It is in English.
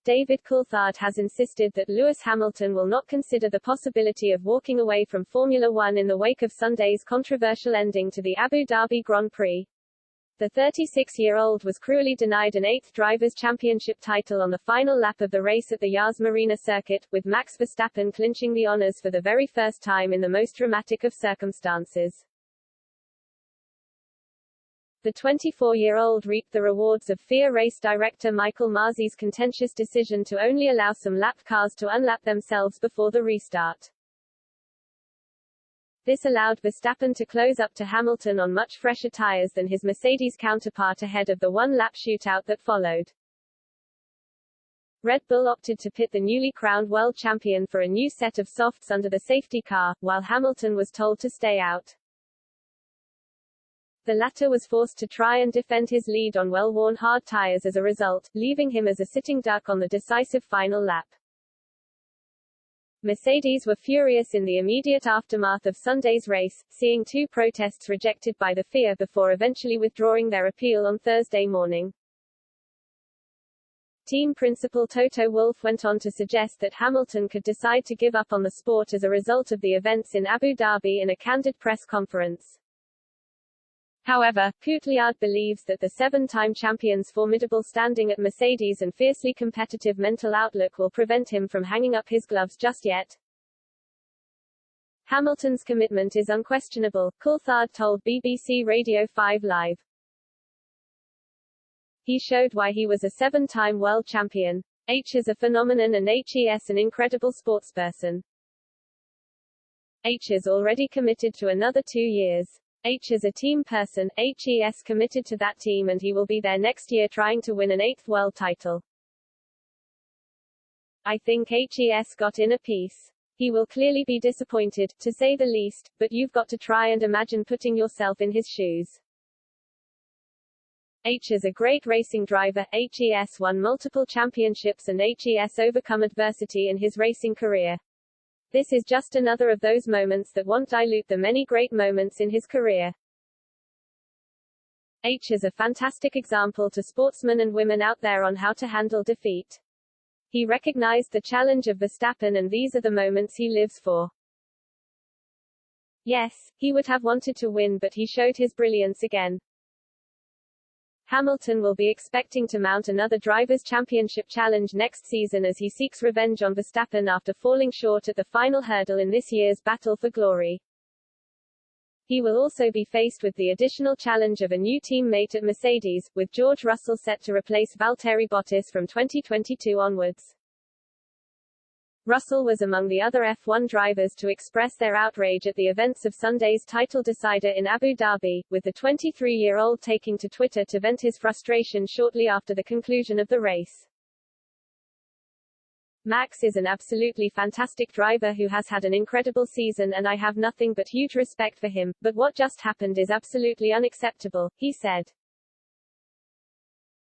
David Coulthard has insisted that Lewis Hamilton will not consider the possibility of walking away from Formula One in the wake of Sunday's controversial ending to the Abu Dhabi Grand Prix. The 36-year-old was cruelly denied an eighth Drivers' Championship title on the final lap of the race at the Yas Marina circuit, with Max Verstappen clinching the honors for the very first time in the most dramatic of circumstances. The 24-year-old reaped the rewards of FIA race director Michael Masi's contentious decision to only allow some lapped cars to unlap themselves before the restart. This allowed Verstappen to close up to Hamilton on much fresher tires than his Mercedes counterpart ahead of the one-lap shootout that followed. Red Bull opted to pit the newly crowned world champion for a new set of softs under the safety car, while Hamilton was told to stay out. The latter was forced to try and defend his lead on well-worn hard tires as a result, leaving him as a sitting duck on the decisive final lap. Mercedes were furious in the immediate aftermath of Sunday's race, seeing two protests rejected by the FIA before eventually withdrawing their appeal on Thursday morning. Team principal Toto Wolff went on to suggest that Hamilton could decide to give up on the sport as a result of the events in Abu Dhabi in a candid press conference. However, Coulthard believes that the seven-time champion's formidable standing at Mercedes and fiercely competitive mental outlook will prevent him from hanging up his gloves just yet. Hamilton's commitment is unquestionable, Coulthard told BBC Radio 5 Live. He showed why he was a seven-time world champion. H is a phenomenon and HES an incredible sportsperson. H is already committed to another 2 years. H is a team person, HES committed to that team and he will be there next year trying to win an eighth world title. I think HES got in a piece. He will clearly be disappointed, to say the least, but you've got to try and imagine putting yourself in his shoes. H is a great racing driver, HES won multiple championships and HES overcome adversity in his racing career. This is just another of those moments that won't dilute the many great moments in his career. H is a fantastic example to sportsmen and women out there on how to handle defeat. He recognized the challenge of Verstappen and these are the moments he lives for. Yes, he would have wanted to win but he showed his brilliance again. Hamilton will be expecting to mount another Drivers' Championship challenge next season as he seeks revenge on Verstappen after falling short at the final hurdle in this year's Battle for Glory. He will also be faced with the additional challenge of a new teammate at Mercedes, with George Russell set to replace Valtteri Bottas from 2022 onwards. Russell was among the other F1 drivers to express their outrage at the events of Sunday's title decider in Abu Dhabi, with the 23-year-old taking to Twitter to vent his frustration shortly after the conclusion of the race. Max is an absolutely fantastic driver who has had an incredible season and I have nothing but huge respect for him, but what just happened is absolutely unacceptable, he said.